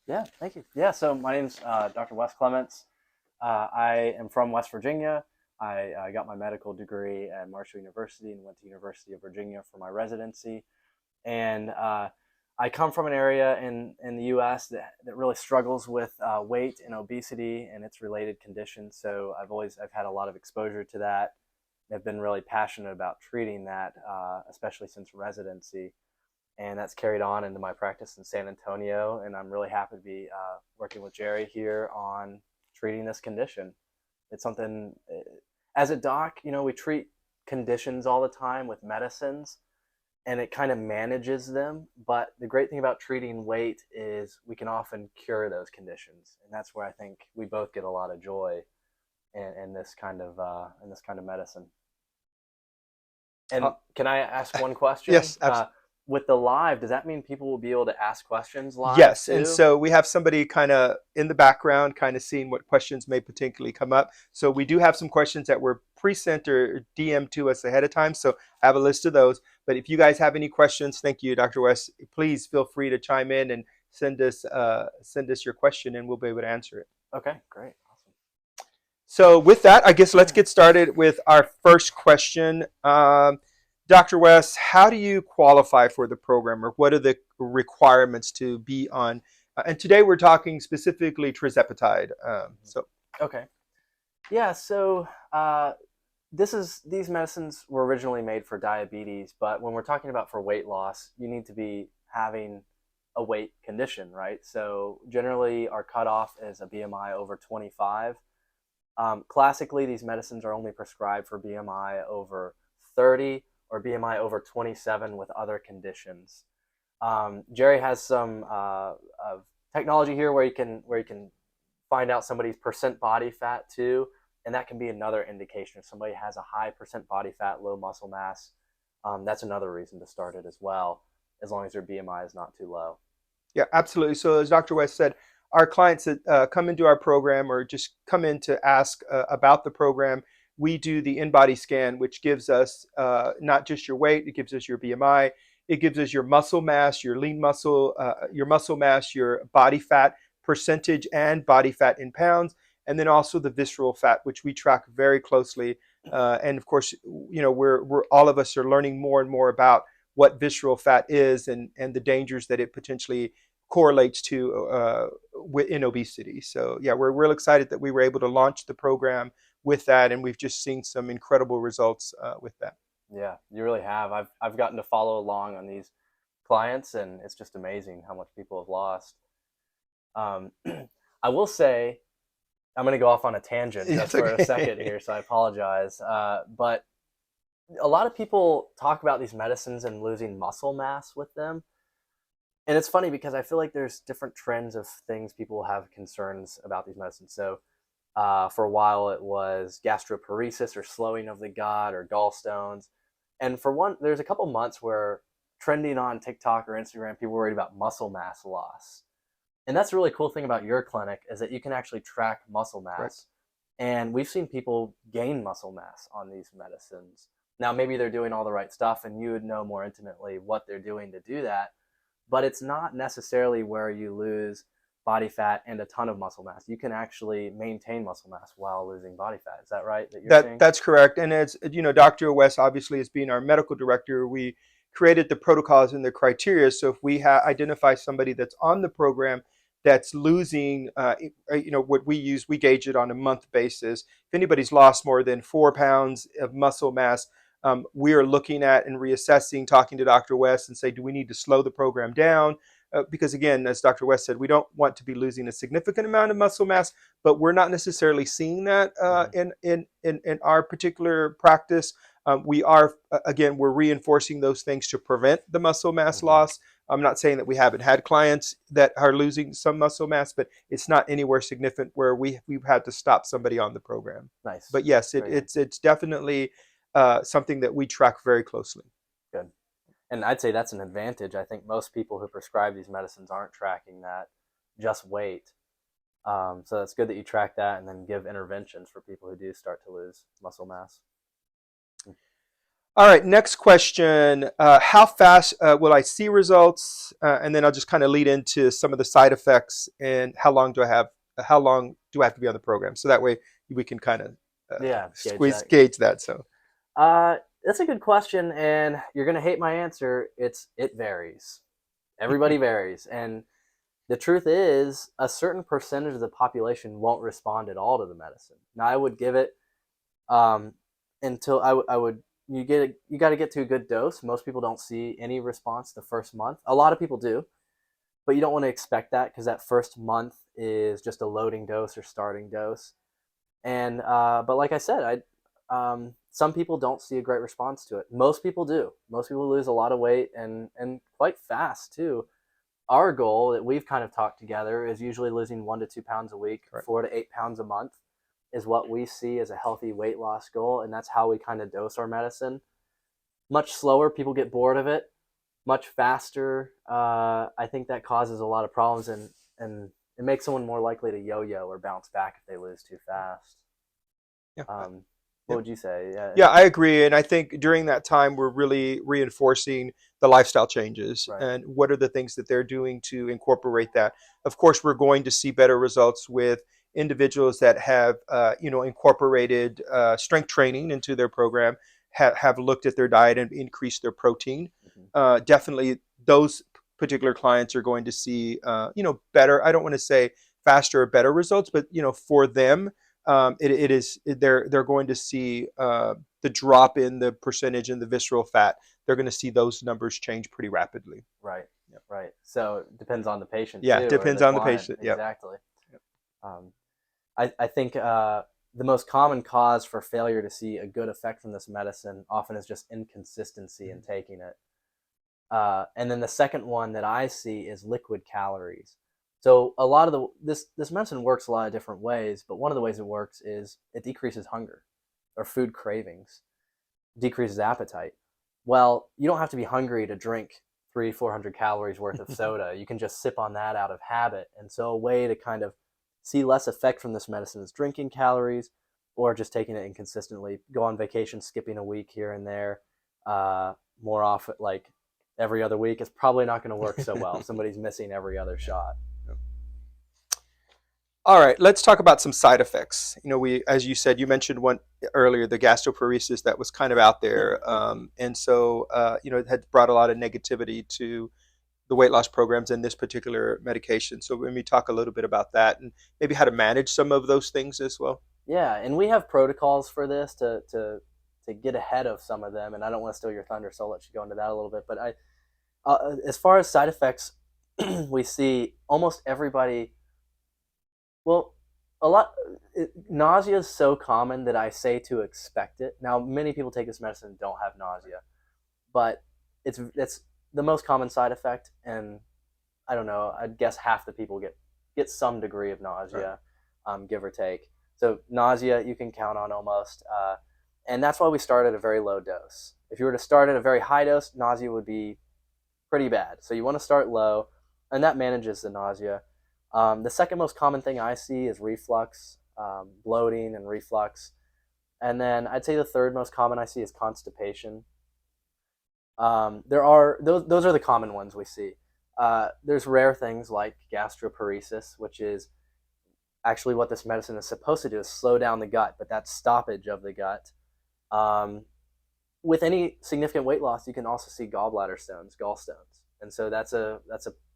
Yeah, thank you. Yeah, so my name's Dr. Wes Clements. I am from West Virginia. I got my medical degree at Marshall University and went to University of Virginia for my residency. And I come from an area in the U.S. that really struggles with weight and obesity and its related conditions. So I've had a lot of exposure to that. I've been really passionate about treating that, especially since residency, and that's carried on into my practice in San Antonio. And I'm really happy to be working with Jerry here on treating this condition. It's something, as a doc, we treat conditions all the time with medicines, and it kind of manages them. But the great thing about treating weight is we can often cure those conditions, and that's where I think we both get a lot of joy in this kind of medicine. And Uh, can I ask one question? yes, absolutely. With the live, does that mean people will be able to ask questions live Yes, and too? so we have somebody kind of in the background, kind of seeing what questions may potentially come up. So we do have some questions that were pre-sent or DM to us ahead of time. So I have a list of those. But if you guys have any questions, thank you, Dr. West. Please feel free to chime in and send us your question, and we'll be able to answer it. Okay, great, awesome. So with that, I guess let's get started with our first question. Dr. West, how do you qualify for the program, or what are the requirements to be on? And today we're talking specifically Tirzepatide. So Okay, yeah. So these medicines were originally made for diabetes, but when we're talking about for weight loss, you need to be having a weight condition, right? So generally, our cutoff is a BMI over 25. Classically, these medicines are only prescribed for BMI over 30 or BMI over 27 with other conditions. Jerry has some technology here where you can find out somebody's percent body fat too, and that can be another indication. If somebody has a high percent body fat, low muscle mass, that's another reason to start it as well, as long as their BMI is not too low. yeah, absolutely. So as Dr. West said, our clients that come into our program or just come in to ask about the program, we do the in-body scan, which gives us not just your weight, it gives us your BMI, it gives us your muscle mass, your lean muscle, your muscle mass, your body fat percentage, and body fat in pounds, and then also the visceral fat, which we track very closely. And of course, we're all of us are learning more and more about what visceral fat is and the dangers that it potentially correlates to in obesity. So yeah, we're real excited that we were able to launch the program with that, and we've just seen some incredible results with that. Yeah, you really have. I've gotten to follow along on these clients, and it's just amazing how much people have lost. Um, I will say I'm going to go off on a tangent Yeah, just it's for a second okay. here, so I apologize. But a lot of people talk about these medicines and losing muscle mass with them. And it's funny because I feel like there's different trends of things people have concerns about these medicines. So for a while, it was gastroparesis or slowing of the gut or gallstones. And for one, there's a couple months where trending on TikTok or Instagram, people were worried about muscle mass loss. And that's a really cool thing about your clinic is that you can actually track muscle Correct. mass. And we've seen people gain muscle mass on these medicines. Now, maybe they're doing all the right stuff, and you would know more intimately what they're doing to do that. But it's not necessarily where you lose body fat and a ton of muscle mass. You can actually maintain muscle mass while losing body fat. Is that right that you're That seeing? that's correct. And as you know, Dr. West, obviously, as being our medical director, we created the protocols and the criteria. So if we identify somebody that's on the program that's losing, what we use, we gauge it on a month basis. If anybody's lost more than 4 pounds of muscle mass, we are looking at and reassessing, talking to Dr. West and say, do we need to slow the program down? Because again, as Dr. West said, we don't want to be losing a significant amount of muscle mass, but we're not necessarily seeing that Mm-hmm. in our particular practice. We are again, we're reinforcing those things to prevent the muscle mass Mm-hmm. loss. I'm not saying that we haven't had clients that are losing some muscle mass, but it's not anywhere significant where we've had to stop somebody on the program. Nice. But yes, Very good. it's definitely something that we track very closely. Good. And I'd say that's an advantage. I think most people who prescribe these medicines aren't tracking that, just weight. So it's good that you track that and then give interventions for people who do start to lose muscle mass. All right, next question. How fast will I see results? And then I'll just kind of lead into some of the side effects and how long do I have to be on the program? So that way we can kind of Yeah, gauge that. gauge that. So That's a good question, and you're gonna hate my answer. It varies. Everybody varies, and the truth is, a certain percentage of the population won't respond at all to the medicine. Now, I would give it um, until I would you got to get to a good dose. Most people don't see any response the first month. A lot of people do, but you don't want to expect that because that first month is just a loading dose or starting dose. And but like I said, some people don't see a great response to it. Most people do. Most people lose a lot of weight and quite fast too. Our goal that we've kind of talked together is usually losing 1 to 2 pounds a week, right. 4 to 8 pounds a month is what we see as a healthy weight loss goal, and that's how we kind of dose our medicine. Much slower, people get bored of it. Much faster, I think that causes a lot of problems, and it makes someone more likely to yo-yo or bounce back if they lose too fast. Yeah. What would you say? Yeah. Yeah, I agree. And I think during that time, we're really reinforcing the lifestyle changes Right. and what are the things that they're doing to incorporate that. Of course, we're going to see better results with individuals that have, incorporated strength training into their program, have looked at their diet and increased their protein. Mm-hmm. Definitely, those particular clients are going to see, better. I don't want to say faster or better results, but for them, they're going to see the drop in the percentage in the visceral fat. They're going to see those numbers change pretty rapidly. Right. Yep. Right. So it depends on the patient Yeah, too, or depends the on the client. patient. Yep. Exactly. Yep. Um, I think the most common cause for failure to see a good effect from this medicine often is just inconsistency in taking it. And then the second one that I see is liquid calories. So a lot of this medicine works a lot of different ways, but one of the ways it works is it decreases hunger or food cravings, decreases appetite. Well, you don't have to be hungry to drink 300-400 calories worth of soda. You can just sip on that out of habit. And so a way to kind of see less effect from this medicine is drinking calories or just taking it inconsistently. Go on vacation, skipping a week here and there. More often, like every other week, is probably not going to work so well if somebody's missing every other shot. All right, let's talk about some side effects. As you said, you mentioned one earlier, the gastroparesis that was kind of out there, and so it had brought a lot of negativity to the weight loss programs and this particular medication. So let me talk a little bit about that and maybe how to manage some of those things as well. Yeah, and we have protocols for this to get ahead of some of them. And I don't want to steal your thunder, so I'll let you go into that a little bit. But as far as side effects, we see almost everybody. Well, a lot. Nausea is so common that I say to expect it. Now, many people take this medicine and don't have nausea, but it's the most common side effect, and I don't know. I'd guess half the people get some degree of nausea, right. Give or take. So nausea you can count on almost, and that's why we start at a very low dose. If you were to start at a very high dose, nausea would be pretty bad. So you want to start low, and that manages the nausea. The second most common thing I see is reflux, bloating, and reflux. And then I'd say the third most common I see is constipation. There are those are the common ones we see. There's rare things like gastroparesis, which is actually what this medicine is supposed to do, is slow down the gut, but that's stoppage of the gut. With any significant weight loss, you can also see gallbladder stones, gallstones, and so that's a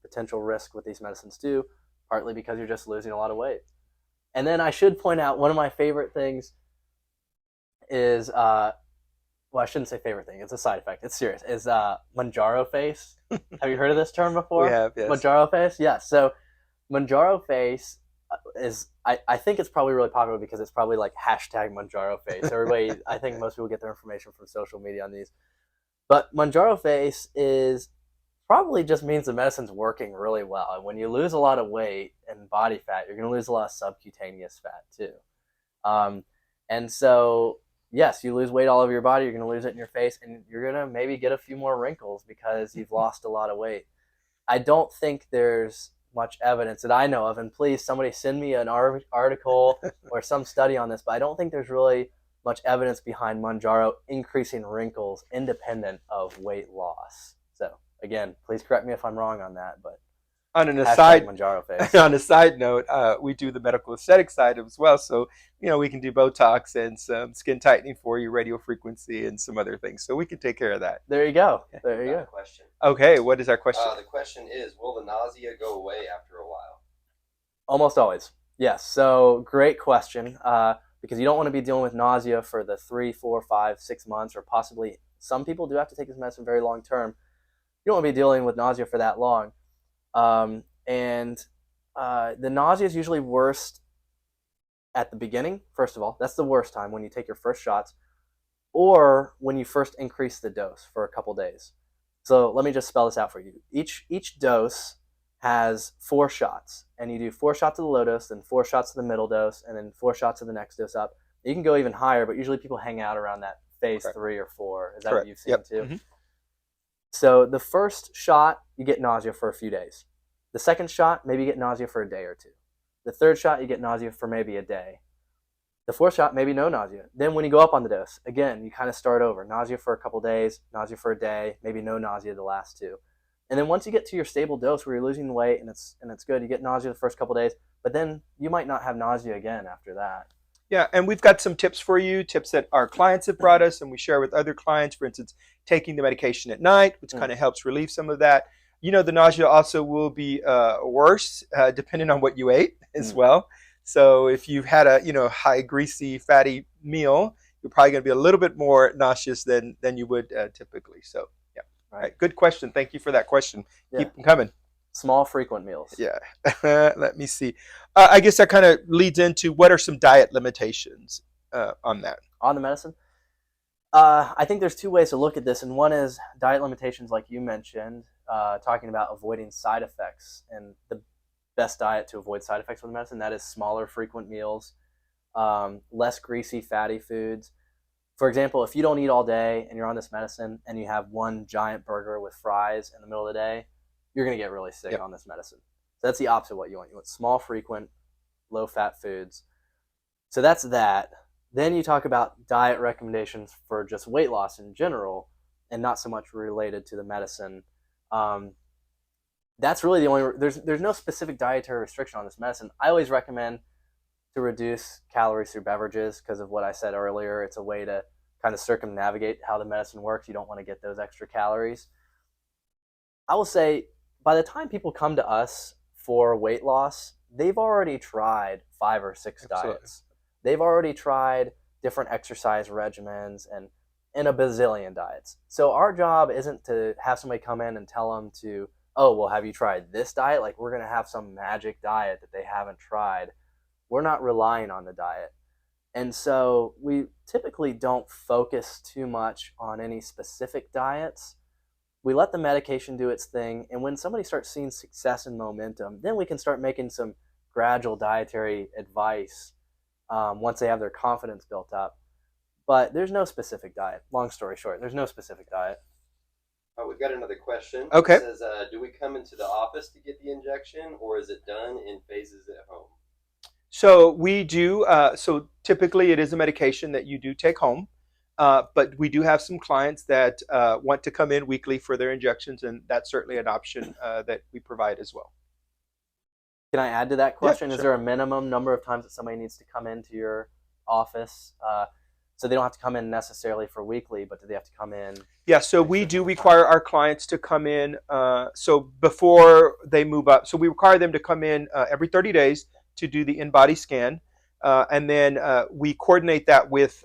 potential risk with these medicines too, partly because you're just losing a lot of weight. And then I should point out one of my favorite things is well, I shouldn't say favorite thing. It's a side effect. It's serious. Is Mounjaro face. Have you heard of this term before? We have, yes. Mounjaro face? Yeah. So Mounjaro face is, I think it's probably really popular because it's probably like hashtag Mounjaro face. Everybody, I think most people get their information from social media on these. But Mounjaro face is probably just means the medicine's working really well. And when you lose a lot of weight and body fat, you're going to lose a lot of subcutaneous fat too. And so yes, you lose weight all over your body, you're going to lose it in your face, and you're going to maybe get a few more wrinkles because you've lost a lot of weight. I don't think there's much evidence that I know of, and please, somebody send me an article or some study on this, but I don't think there's really much evidence behind Mounjaro increasing wrinkles independent of weight loss. So again, please correct me if I'm wrong on that, but On an hashtag aside, Mounjaro face. on a side note, we do the medical aesthetic side as well. So, we can do Botox and some skin tightening for you, radio frequency, and some other things. So we can take care of that. There you go. Yeah. There you Got a go. question. Okay, what is our question? The question is, will the nausea go away after a while? Almost always. Yes. So great question. Because you don't want to be dealing with nausea for the 3, 4, 5, 6 months, or possibly some people do have to take this medicine very long term. You don't want to be dealing with nausea for that long. And the nausea is usually worst at the beginning, first of all. That's the worst time, when you take your first shots, or when you first increase the dose for a couple days. So let me just spell this out for you. Each dose has 4 shots, and you do 4 shots of the low dose, then 4 shots of the middle dose, and then 4 shots of the next dose up. You can go even higher, but usually people hang out around that phase Correct. 3 or 4. Is that Correct. what you've seen Yep. too? Mm-hmm. So the first shot, you get nausea for a few days. The second shot, maybe you get nausea for a day or 2. The third shot, you get nausea for maybe a day. The fourth shot, maybe no nausea. Then when you go up on the dose, again, you kind of start over. Nausea for a couple days, nausea for a day, maybe no nausea the last 2. And then once you get to your stable dose where you're losing weight and it's good, you get nausea the first couple days, but then you might not have nausea again after that. Yeah, and we've got some tips for you, tips that our clients have brought us and we share with other clients. For instance, taking the medication at night, which kind of helps relieve some of that. The nausea also will be worse depending on what you ate as well. So if you've had a high greasy, fatty meal, you're probably going to be a little bit more nauseous than you would typically. So yeah, all right. Good question. Thank you for that question. Yeah. Keep them coming. Small, frequent meals. Yeah. Let me see. I guess that kind of leads into, what are some diet limitations on that? On the medicine? I think there's 2 ways to look at this, and one is diet limitations, like you mentioned, talking about avoiding side effects. And the best diet to avoid side effects with medicine, that is smaller, frequent meals, less greasy, fatty foods. For example, if you don't eat all day and you're on this medicine and you have one giant burger with fries in the middle of the day, you're going to get really sick on this medicine. So that's the opposite of what you want. You want small, frequent, low-fat foods. So that's that. Then you talk about diet recommendations for just weight loss in general, and not so much related to the medicine. That's really the only. There's no specific dietary restriction on this medicine. I always recommend to reduce calories through beverages because of what I said earlier. It's a way to kind of circumnavigate how the medicine works. You don't want to get those extra calories. I will say, by the time people come to us for weight loss, they've already tried 5 or 6 diets. They've already tried different exercise regimens and a bazillion diets. So our job isn't to have somebody come in and tell them to, oh, well, have you tried this diet? Like, we're going to have some magic diet that they haven't tried. We're not relying on the diet. And so we typically don't focus too much on any specific diets. We let the medication do its thing, and when somebody starts seeing success and momentum, then we can start making some gradual dietary advice once they have their confidence built up. But there's no specific diet. Long story short, there's no specific diet. We've got another question. Okay. It says, do we come into the office to get the injection, or is it done in phases at home? So we do. So typically it is a medication that you do take home. But we do have some clients that want to come in weekly for their injections, and that's certainly an option that we provide as well. Can I add to that question? Yeah, Is there a minimum number of times that somebody needs to come into your office? So they don't have to come in necessarily for weekly, but do they have to come in? Yeah, so we do require our clients to come in. So before they move up, so we require them to come in every 30 days to do the in-body scan. And then we coordinate that with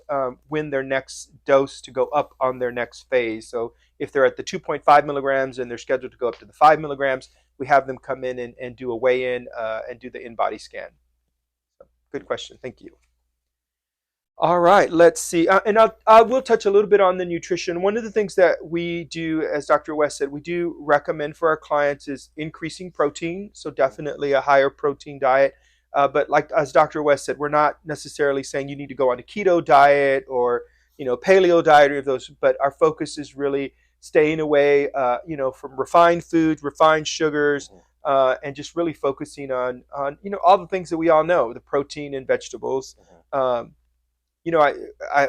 when their next dose to go up on their next phase. So if they're at the 2.5 milligrams and they're scheduled to go up to the 5 milligrams, we have them come in and do a weigh-in and do the in-body scan. So, good question. Thank you. All right, let's see. And I will touch a little bit on the nutrition. One of the things that we do, as Dr. West said, we do recommend for our clients is increasing protein. So definitely a higher protein diet. But like as Dr. West said, we're not necessarily saying you need to go on a keto diet or paleo diet or those. But our focus is really staying away, from refined foods, refined sugars, and just really focusing on all the things that we all know, the protein in vegetables. you know,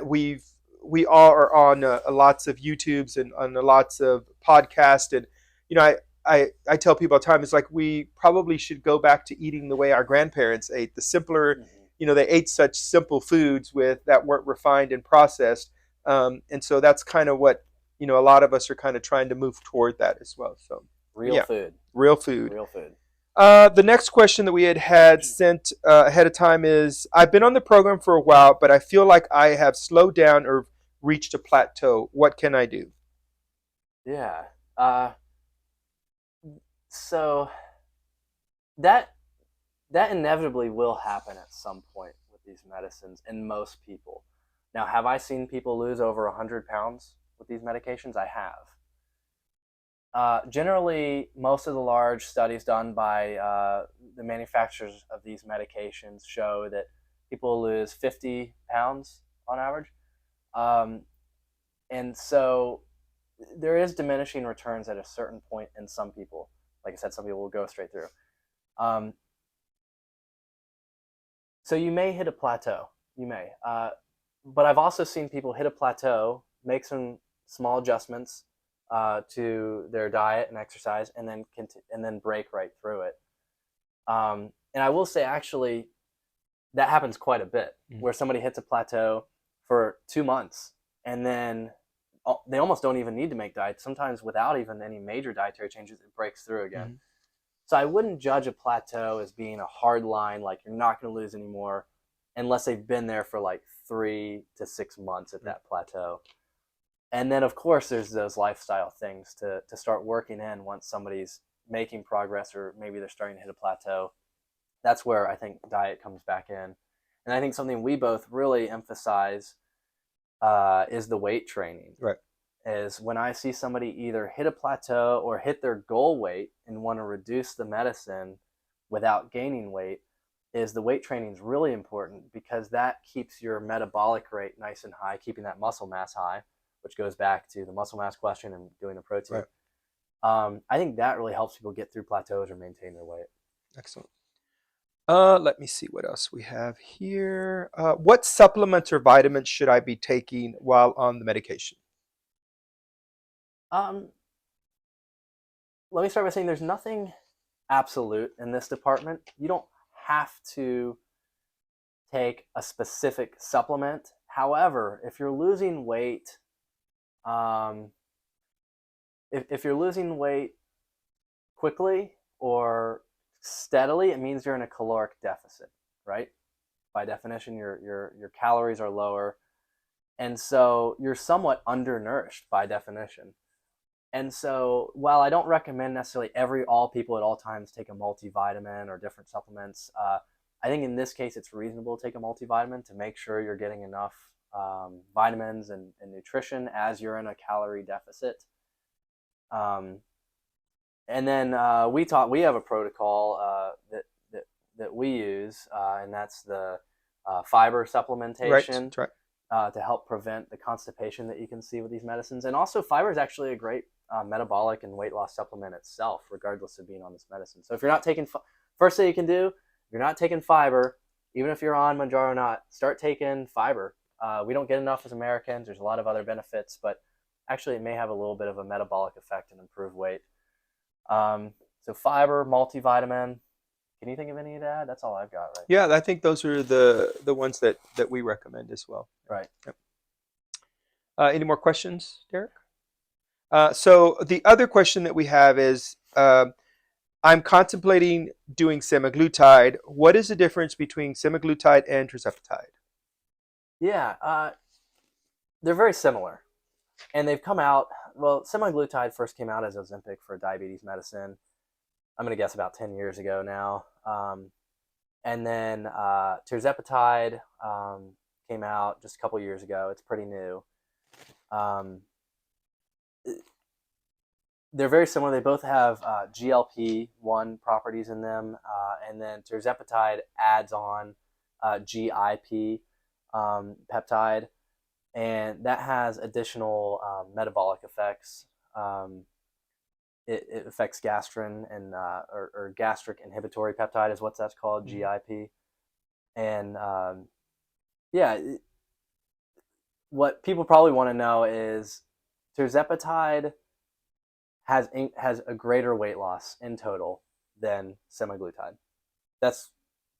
we all are on lots of YouTubes and on lots of podcasts, and you know, I tell people all the time, it's like we probably should go back to eating the way our grandparents ate, the simpler. Mhm. You know, they ate such simple foods with that weren't refined and processed, and so that's kind of what, you know, a lot of us are kind of trying to move toward that as well. So Real yeah, food. real food. Real food. The next question that we had sent ahead of time is, I've been on the program for a while, but I feel like I have slowed down or reached a plateau. What can I do? Yeah. So that that inevitably will happen at some point with these medicines in most people. Now, have I seen people lose over 100 pounds with these medications? I have. Generally, most of the large studies done by the manufacturers of these medications show that people lose 50 pounds on average. Um, and so there is diminishing returns at a certain point in some people. Like I said, some people will go straight through. Um, so you may hit a plateau. You may. But I've also seen people hit a plateau, make some small adjustments to their diet and exercise, and then break right through it. And I will say, actually, that happens quite a bit, where somebody hits a plateau for 2 months, and then they almost don't even need to make diet. Sometimes without even any major dietary changes, it breaks through again. Mhm. So I wouldn't judge a plateau as being a hard line, like you're not going to lose anymore, unless they've been there for like 3 to 6 months at that plateau. And then, of course, there's those lifestyle things to start working in once somebody's making progress, or maybe they're starting to hit a plateau. That's where I think diet comes back in. And I think something we both really emphasize is the weight training. Right. Is when I see somebody either hit a plateau or hit their goal weight and want to reduce the medicine without gaining weight, is the weight training is really important, because that keeps your metabolic rate nice and high, keeping that muscle mass high, which goes back to the muscle mass question and doing the protein. Right. I think that really helps people get through plateaus or maintain their weight. Excellent. Let me see what else we have here. What supplements or vitamins should I be taking while on the medication? Um, Let me start by saying there's nothing absolute in this department. You don't have to take a specific supplement. However, if you're losing weight, um, if you're losing weight quickly or steadily, it means you're in a caloric deficit, right? By definition, your calories are lower, and so you're somewhat undernourished by definition. And so, while I don't recommend necessarily all people at all times take a multivitamin or different supplements, I think in this case it's reasonable to take a multivitamin to make sure you're getting enough vitamins and nutrition as you're in a calorie deficit. Um, and then we have a protocol that we use, and that's the fiber Right. supplementation That's right. to help prevent the constipation that you can see with these medicines. And also, fiber is actually a great metabolic and weight loss supplement itself, regardless of being on this medicine. So if you're not taking, first thing you can do, if you're not taking fiber, even if you're on Mounjaro or not, start taking fiber. We don't get enough as Americans. There's a lot of other benefits, but actually it may have a little bit of a metabolic effect and improve weight. So fiber, multivitamin. Can you think of any to add? That's all I've got right Yeah, now. I think those are the ones that we recommend as well. Right. Yep. Any more questions, Derek? So the other question that we have is, I'm contemplating doing semaglutide. What is the difference between semaglutide and tirzepatide? Yeah, they're very similar, and they've come out. Well, semaglutide first came out as Ozempic for diabetes medicine. I'm going to guess about 10 years ago now. And then Tirzepatide came out just a couple years ago. It's pretty new. Um, they're very similar. They both have GLP-1 properties in them, and then Tirzepatide adds on GIP peptide, and that has additional metabolic effects. It affects gastrin and or gastric inhibitory peptide is what that's called, GIP. And yeah, what people probably want to know is Tirzepatide has a greater weight loss in total than semaglutide. That's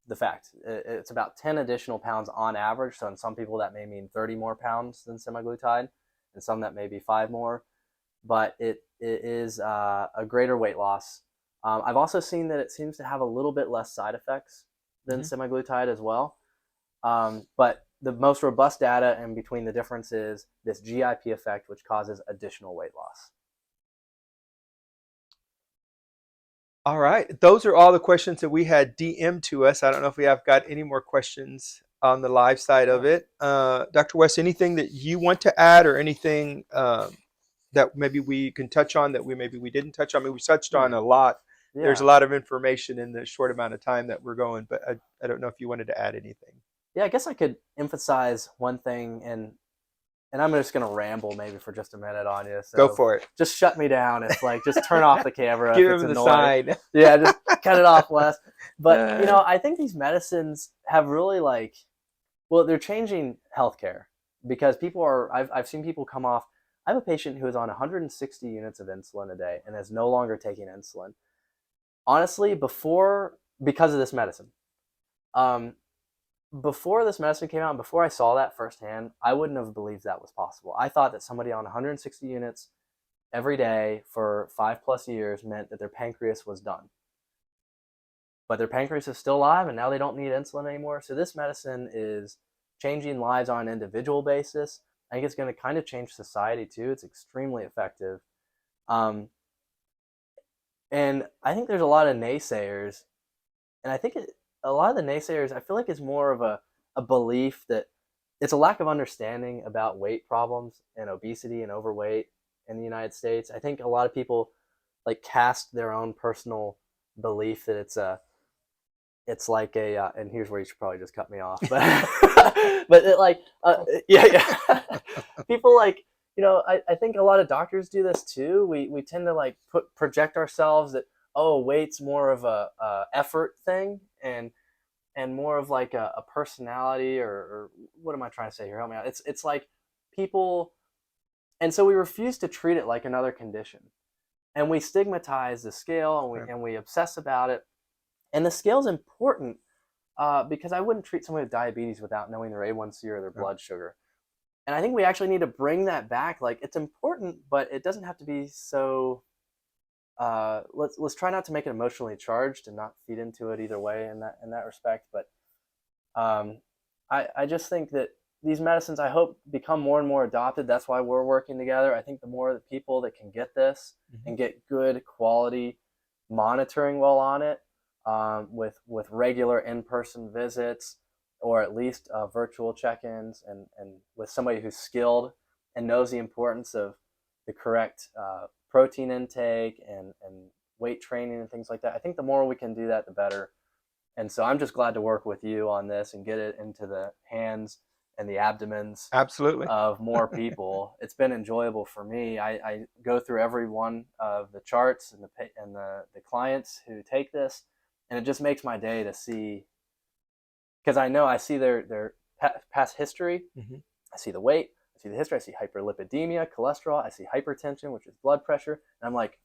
the fact. It's about 10 additional pounds on average. So in some people that may mean 30 more pounds than semaglutide, and some that may be 5 more. But it is a greater weight loss. I've also seen that it seems to have a little bit less side effects than semaglutide as well. But the most robust data in between the difference is this GIP effect, which causes additional weight loss. All right. Those are all the questions that we had DM'd to us. I don't know if we have got any more questions on the live side of it. Dr. West, anything that you want to add or anything that maybe we can touch on that maybe we didn't touch on? I mean, we touched on a lot. Yeah. There's a lot of information in the short amount of time that we're going, but I don't know if you wanted to add anything. Yeah, I guess I could emphasize one thing, and I'm just going to ramble maybe for just a minute on you. So go for it. Just shut me down. It's like, just turn off the camera. Give if him it's the annoying. sign. Yeah, just cut it off, Wes. But, you know, I think these medicines have really they're changing healthcare because I've seen people come off. I have a patient who is on 160 units of insulin a day and is no longer taking insulin. Honestly, because of this medicine. Before this medicine came out and before I saw that firsthand, I wouldn't have believed that was possible. I thought that somebody on 160 units every day for 5+ years meant that their pancreas was done. But their pancreas is still alive and now they don't need insulin anymore. So this medicine is changing lives on an individual basis. I think it's going to kind of change society too. It's extremely effective. And I think there's a lot of naysayers. And I think a lot of the naysayers, I feel like it's more of a belief that it's a lack of understanding about weight problems and obesity and overweight in the United States. I think a lot of people cast their own personal belief that it's like and here's where you should probably just cut me off, but yeah. People I think a lot of doctors do this too. We tend to project ourselves that, oh, weight's more of a effort thing and more of a personality or what am I trying to say here? Help me out. It's like people, and so we refuse to treat it like another condition, and we stigmatize the scale and we obsess about it. And the scale's important because I wouldn't treat someone with diabetes without knowing their A1C or their blood sugar. And I think we actually need to bring that back. It's important, but it doesn't have to be so. Let's try not to make it emotionally charged and not feed into it either way in that respect. But I just think that these medicines, I hope, become more and more adopted. That's why we're working together. I think the more the people that can get this and get good quality monitoring while on it, with regular in-person visits or at least virtual check-ins and with somebody who's skilled and knows the importance of the correct protein intake and weight training and things like that. I think the more we can do that, the better. And so I'm just glad to work with you on this and get it into the hands and the abdomens Absolutely. of more people. It's been enjoyable for me. I go through every one of the charts and the clients who take this, and it just makes my day to see, because I see their past history. I see the weight, I see the history, I see hyperlipidemia, cholesterol, I see hypertension, which is blood pressure, and I'm like,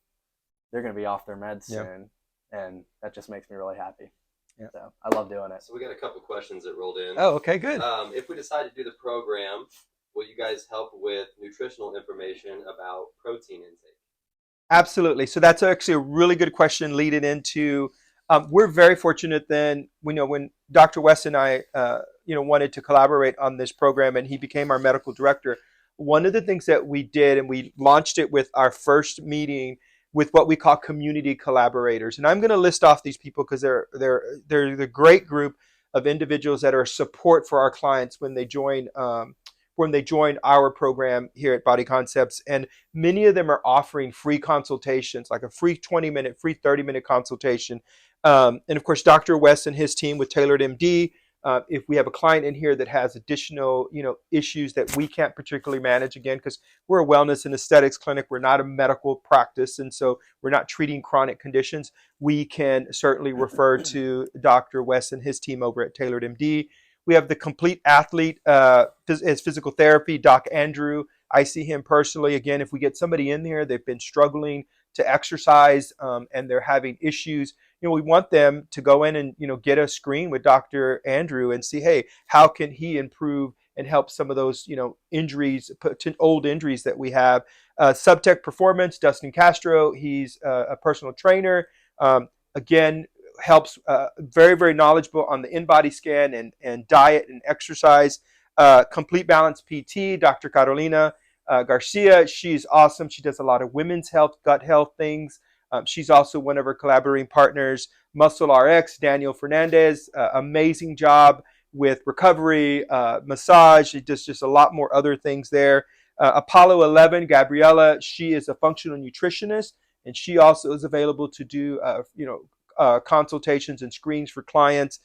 they're going to be off their meds soon, and that just makes me really happy. So I love doing it. So we got a couple questions that rolled in. Oh, okay, good. If we decide to do the program, will you guys help with nutritional information about protein intake? Absolutely. So that's actually a really good question leading into, we're very fortunate then, when Dr. West and I, wanted to collaborate on this program and he became our medical director, one of the things that we did, and we launched it with our first meeting with what we call community collaborators. And I'm going to list off these people because they're the great group of individuals that are support for our clients when they join our program here at Body Concepts. And many of them are offering free consultations, like a free 20-minute, free 30-minute consultation. And of course, Dr. West and his team with Tailored MD, if we have a client in here that has additional, issues that we can't particularly manage, again, because we're a wellness and aesthetics clinic, we're not a medical practice, and so we're not treating chronic conditions, we can certainly refer to Dr. West and his team over at Tailored MD. We have the complete athlete as physical therapy, Doc Andrew. I see him personally. Again, if we get somebody in here, they've been struggling to exercise and they're having issues, we want them to go in and, get a screen with Dr. Andrew and see, hey, how can he improve and help some of those, injuries, old injuries that we have. Subtech Performance, Dustin Castro, he's a personal trainer. Again, helps very, very knowledgeable on the in-body scan and diet and exercise. Complete Balance PT, Dr. Carolina Garcia, she's awesome. She does a lot of women's health, gut health things. She's also one of our collaborating partners. Muscle RX, Daniel Fernandez, amazing job with recovery, massage. She does just a lot more other things there. Apollo 11, Gabriella, she is a functional nutritionist, and she also is available to do, consultations and screens for clients.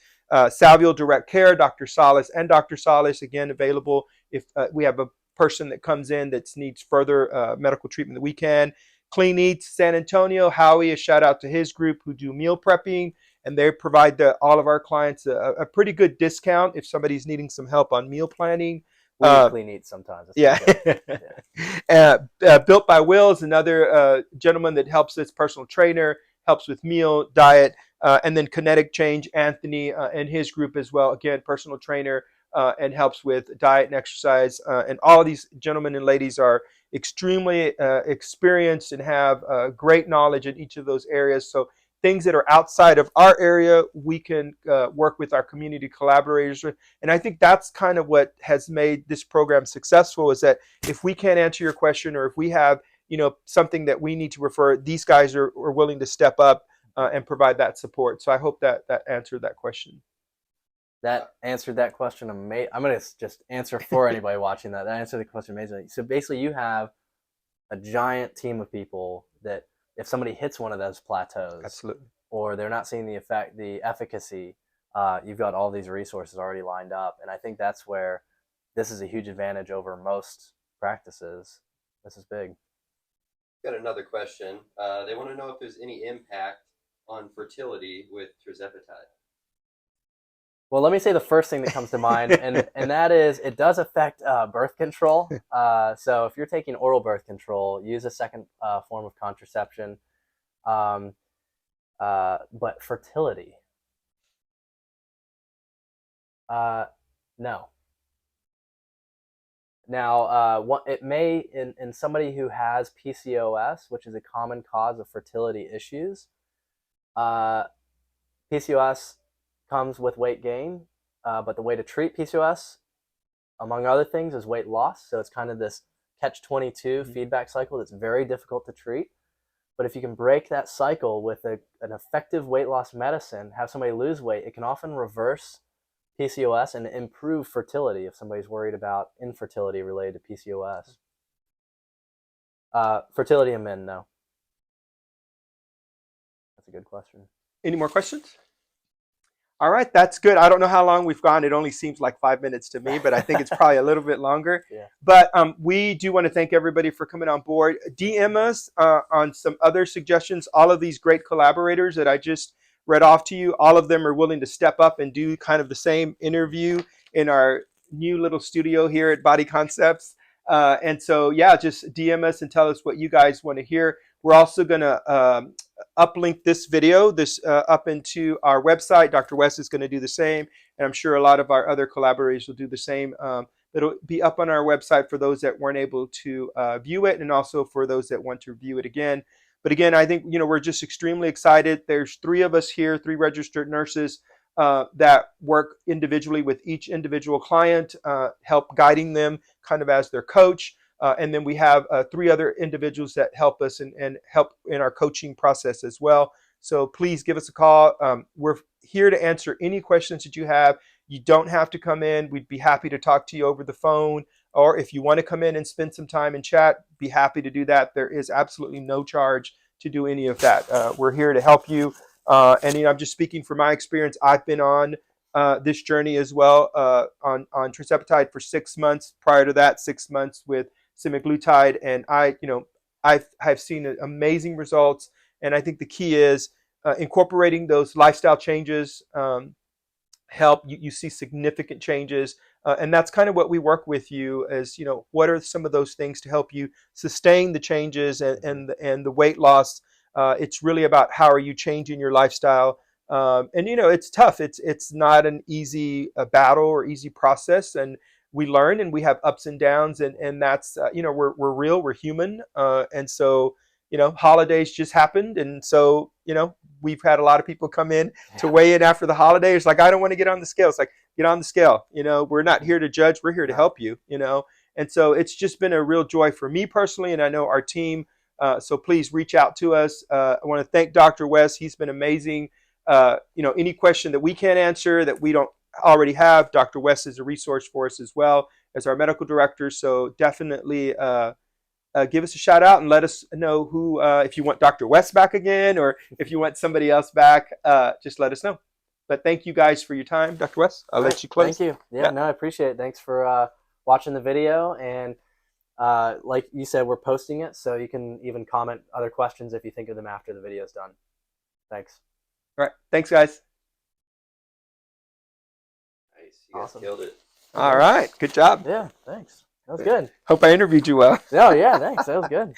Salvial Direct Care, Dr. Salas and Dr. Salas, again, available if we have a person that comes in that needs further medical treatment that we can. Clean Eats San Antonio, Howie, a shout out to his group who do meal prepping, and they provide all of our clients a pretty good discount if somebody's needing some help on meal planning. We use Clean Eats sometimes. Yeah. Built by Will is another gentleman that helps us, personal trainer, helps with meal, diet, and then Kinetic Change, Anthony and his group as well. Again, personal trainer and helps with diet and exercise. And all of these gentlemen and ladies are extremely experienced and have great knowledge in each of those areas. So things that are outside of our area, we can work with our community collaborators with. And I think that's kind of what has made this program successful, is that if we can't answer your question, or if we have something that we need to refer, these guys are willing to step up and provide that support. So I hope that answered that question. That answered that question amazing. I'm going to just answer for anybody watching that. That answered the question amazingly. So basically you have a giant team of people that if somebody hits one of those plateaus, absolutely, or they're not seeing the effect, the efficacy, you've got all these resources already lined up. And I think that's where this is a huge advantage over most practices. This is big. Got another question. They want to know if there's any impact on fertility with Tirzepatide. Well, let me say the first thing that comes to mind, and that is it does affect birth control. So if you're taking oral birth control, use a second form of contraception. But fertility, no. Now, it may, in somebody who has PCOS, which is a common cause of fertility issues, PCOS comes with weight gain, but the way to treat PCOS, among other things, is weight loss. So it's kind of this catch-22 feedback cycle that's very difficult to treat. But if you can break that cycle with an effective weight loss medicine, have somebody lose weight, it can often reverse PCOS and improve fertility if somebody's worried about infertility related to PCOS. Fertility in men, no. That's a good question. Any more questions? All right, that's good. I don't know how long we've gone. It only seems like 5 minutes to me, but I think it's probably a little bit longer. Yeah. But we do want to thank everybody for coming on board. DM us on some other suggestions. All of these great collaborators that I just read off to you, all of them are willing to step up and do kind of the same interview in our new little studio here at Body Concepts. And so, yeah, just DM us and tell us what you guys want to hear. We're also going to uplink this video up into our website. Dr. West is going to do the same, and I'm sure a lot of our other collaborators will do the same. It'll be up on our website for those that weren't able to view it, and also for those that want to view it again. But again, I think we're just extremely excited. There's 3 of us here, 3 registered nurses that work individually with each individual client, help guiding them kind of as their coach. And then we have 3 other individuals that help us and help in our coaching process as well. So please give us a call. We're here to answer any questions that you have. You don't have to come in. We'd be happy to talk to you over the phone. Or if you want to come in and spend some time and chat, be happy to do that. There is absolutely no charge to do any of that. We're here to help you. And I'm just speaking from my experience. I've been on this journey as well on Tirzepatide for 6 months. Prior to that, 6 months with semaglutide, and I've seen amazing results. And I think the key is incorporating those lifestyle changes help. You see significant changes. And that's kind of what we work with you as, what are some of those things to help you sustain the changes and the weight loss. It's really about how are you changing your lifestyle. And it's tough. It's not an easy battle or easy process. And we learn and we have ups and downs. And that's, we're real, we're human. And so, holidays just happened. And so, we've had a lot of people come in to weigh in after the holidays. Like, I don't want to get on the scale. It's like, get on the scale. We're not here to judge. We're here to help you, And so it's just been a real joy for me personally. And I know our team. So please reach out to us. I want to thank Dr. West. He's been amazing. Any question that we can't answer that we don't already have, Dr. West is a resource for us as well as our medical director. So definitely give us a shout out and let us know who, if you want Dr. West back again, or if you want somebody else back, just let us know. But thank you guys for your time. Dr. West, I'll let you close. Thank you. Yeah, no, I appreciate it. Thanks for watching the video. And like you said, we're posting it, so you can even comment other questions if you think of them after the video's done. Thanks. All right. Thanks, guys. Nice. You guys killed it. All right. Good job. Yeah, thanks. That was good. Hope I interviewed you well. Oh, yeah, thanks. That was good.